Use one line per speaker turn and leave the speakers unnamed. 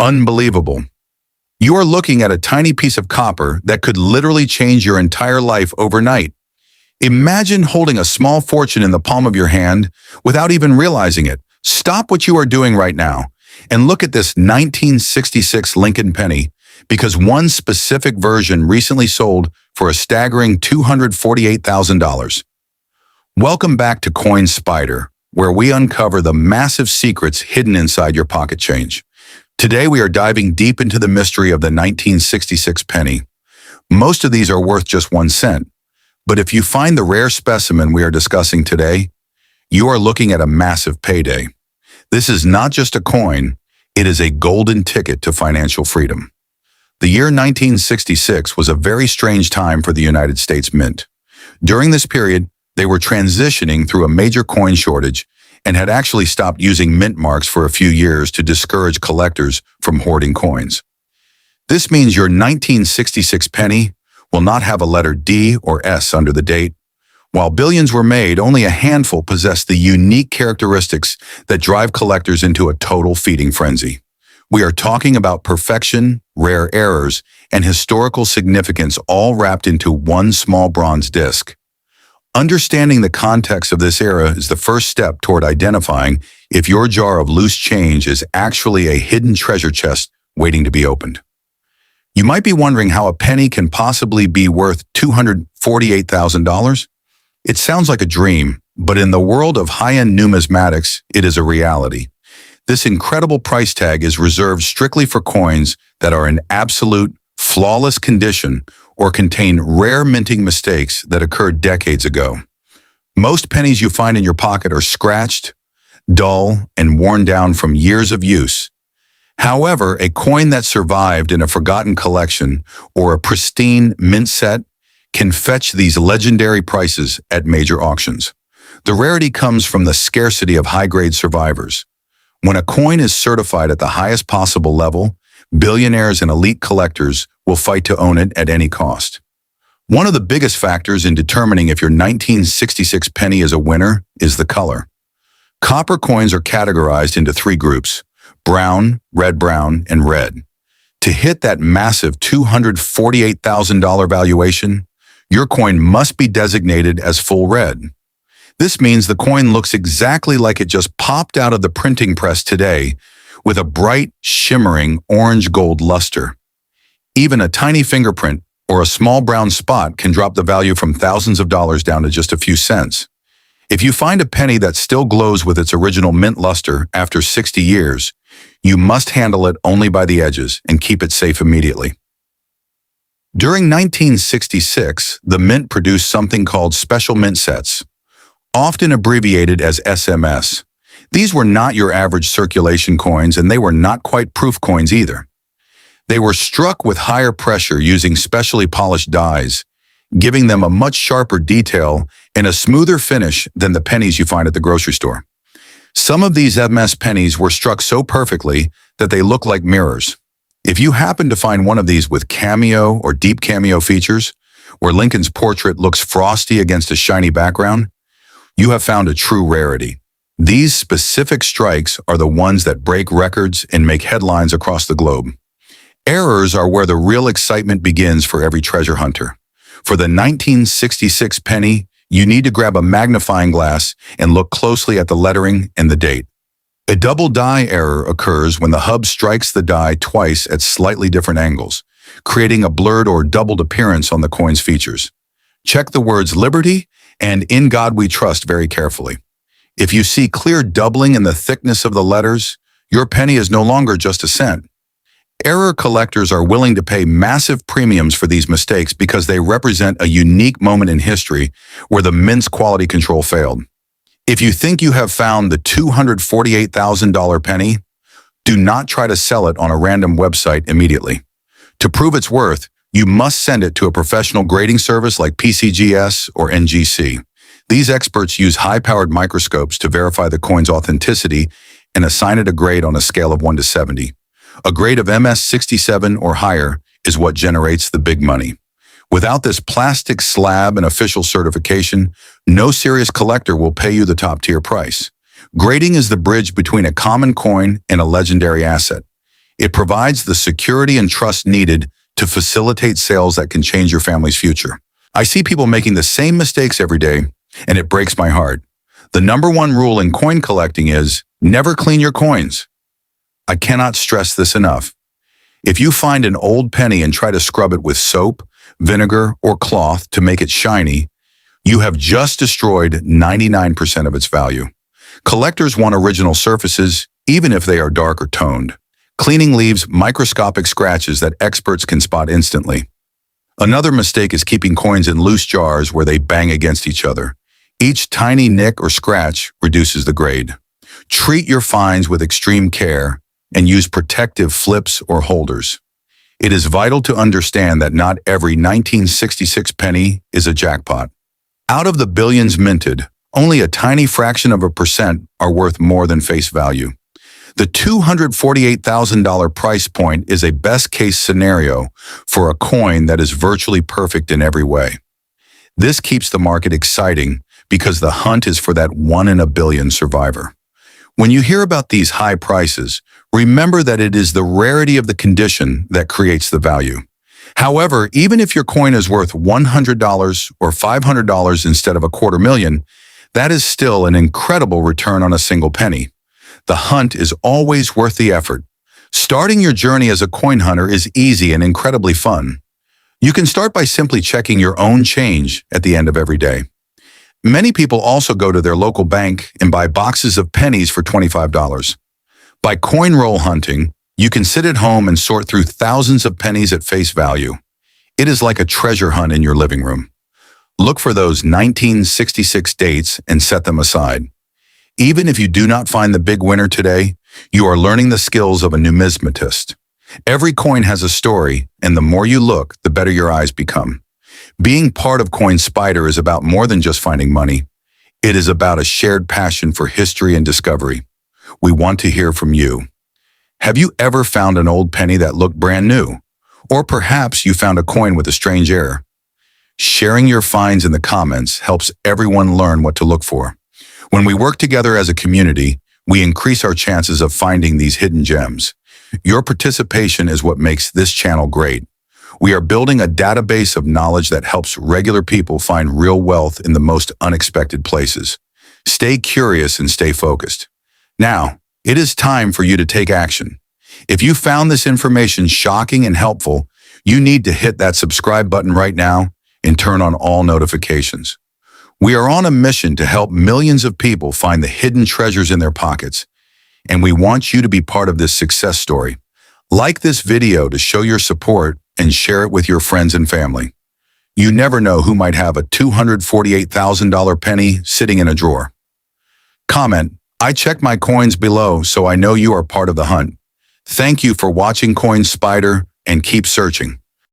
Unbelievable. You are looking at a tiny piece of copper that could literally change your entire life overnight. Imagine holding a small fortune in the palm of your hand without even realizing it. Stop what you are doing right now and look at this 1966 Lincoln penny, because one specific version recently sold for a staggering $248,000. Welcome back to Coin Spyder, where we uncover the massive secrets hidden inside your pocket change. Today we are diving deep into the mystery of the 1966 penny. Most of these are worth just 1 cent, but if you find the rare specimen we are discussing today, you are looking at a massive payday. This is not just a coin, it is a golden ticket to financial freedom. The year 1966 was a very strange time for the United States Mint. During this period, they were transitioning through a major coin shortage and had actually stopped using mint marks for a few years to discourage collectors from hoarding coins. This means your 1966 penny will not have a letter D or S under the date. While billions were made, only a handful possessed the unique characteristics that drive collectors into a total feeding frenzy. We are talking about perfection, rare errors, and historical significance all wrapped into one small bronze disc. Understanding the context of this era is the first step toward identifying if your jar of loose change is actually a hidden treasure chest waiting to be opened. You might be wondering how a penny can possibly be worth $248,000. It sounds like a dream, but in the world of high-end numismatics, it is a reality. This incredible price tag is reserved strictly for coins that are in absolute, flawless condition or contain rare minting mistakes that occurred decades ago. Most pennies you find in your pocket are scratched, dull, and worn down from years of use. However, a coin that survived in a forgotten collection or a pristine mint set can fetch these legendary prices at major auctions. The rarity comes from the scarcity of high-grade survivors. When a coin is certified at the highest possible level, billionaires and elite collectors will fight to own it at any cost. One of the biggest factors in determining if your 1966 penny is a winner is the color. Copper coins are categorized into 3 groups: brown, red-brown, and red. To hit that massive $248,000 valuation, your coin must be designated as full red. This means the coin looks exactly like it just popped out of the printing press today, with a bright, shimmering orange-gold luster. Even a tiny fingerprint or a small brown spot can drop the value from thousands of dollars down to just a few cents. If you find a penny that still glows with its original mint luster after 60 years, you must handle it only by the edges and keep it safe immediately. During 1966, the Mint produced something called special mint sets, often abbreviated as SMS. These were not your average circulation coins, and they were not quite proof coins either. They were struck with higher pressure using specially polished dies, giving them a much sharper detail and a smoother finish than the pennies you find at the grocery store. Some of these MS pennies were struck so perfectly that they look like mirrors. If you happen to find one of these with cameo or deep cameo features, where Lincoln's portrait looks frosty against a shiny background, you have found a true rarity. These specific strikes are the ones that break records and make headlines across the globe. Errors are where the real excitement begins for every treasure hunter. For the 1966 penny, you need to grab a magnifying glass and look closely at the lettering and the date. A double die error occurs when the hub strikes the die twice at slightly different angles, creating a blurred or doubled appearance on the coin's features. Check the words "Liberty" and "In God We Trust" very carefully. If you see clear doubling in the thickness of the letters, your penny is no longer just a cent. Error collectors are willing to pay massive premiums for these mistakes because they represent a unique moment in history where the mint's quality control failed. If you think you have found the $248,000 penny, do not try to sell it on a random website immediately. To prove its worth, you must send it to a professional grading service like PCGS or NGC. These experts use high-powered microscopes to verify the coin's authenticity and assign it a grade on a scale of 1 to 70. A grade of MS 67 or higher is what generates the big money. Without this plastic slab and official certification, no serious collector will pay you the top-tier price. Grading is the bridge between a common coin and a legendary asset. It provides the security and trust needed to facilitate sales that can change your family's future. I see people making the same mistakes every day, and it breaks my heart. The number one rule in coin collecting is never clean your coins. I cannot stress this enough. If you find an old penny and try to scrub it with soap, vinegar, or cloth to make it shiny, you have just destroyed 99% of its value. Collectors want original surfaces, even if they are dark or toned. Cleaning leaves microscopic scratches that experts can spot instantly. Another mistake is keeping coins in loose jars where they bang against each other. Each tiny nick or scratch reduces the grade. Treat your finds with extreme care and use protective flips or holders. It is vital to understand that not every 1966 penny is a jackpot. Out of the billions minted, only a tiny fraction of a percent are worth more than face value. The $248,000 price point is a best-case scenario for a coin that is virtually perfect in every way. This keeps the market exciting because the hunt is for that 1 in a billion survivor. When you hear about these high prices, remember that it is the rarity of the condition that creates the value. However, even if your coin is worth $100 or $500 instead of $250,000, that is still an incredible return on a single penny. The hunt is always worth the effort. Starting your journey as a coin hunter is easy and incredibly fun. You can start by simply checking your own change at the end of every day. Many people also go to their local bank and buy boxes of pennies for $25. By coin roll hunting, you can sit at home and sort through thousands of pennies at face value. It is like a treasure hunt in your living room. Look for those 1966 dates and set them aside. Even if you do not find the big winner today, you are learning the skills of a numismatist. Every coin has a story, and the more you look, the better your eyes become. Being part of Coin Spyder is about more than just finding money. It is about a shared passion for history and discovery. We want to hear from you. Have you ever found an old penny that looked brand new? Or perhaps you found a coin with a strange error? Sharing your finds in the comments helps everyone learn what to look for. When we work together as a community, we increase our chances of finding these hidden gems. Your participation is what makes this channel great. We are building a database of knowledge that helps regular people find real wealth in the most unexpected places. Stay curious and stay focused. Now, it is time for you to take action. If you found this information shocking and helpful, you need to hit that subscribe button right now and turn on all notifications. We are on a mission to help millions of people find the hidden treasures in their pockets, and we want you to be part of this success story. Like this video to show your support and share it with your friends and family. You never know who might have a $248,000 penny sitting in a drawer. Comment, "I check my coins" below so I know you are part of the hunt. Thank you for watching Coin Spyder, and keep searching.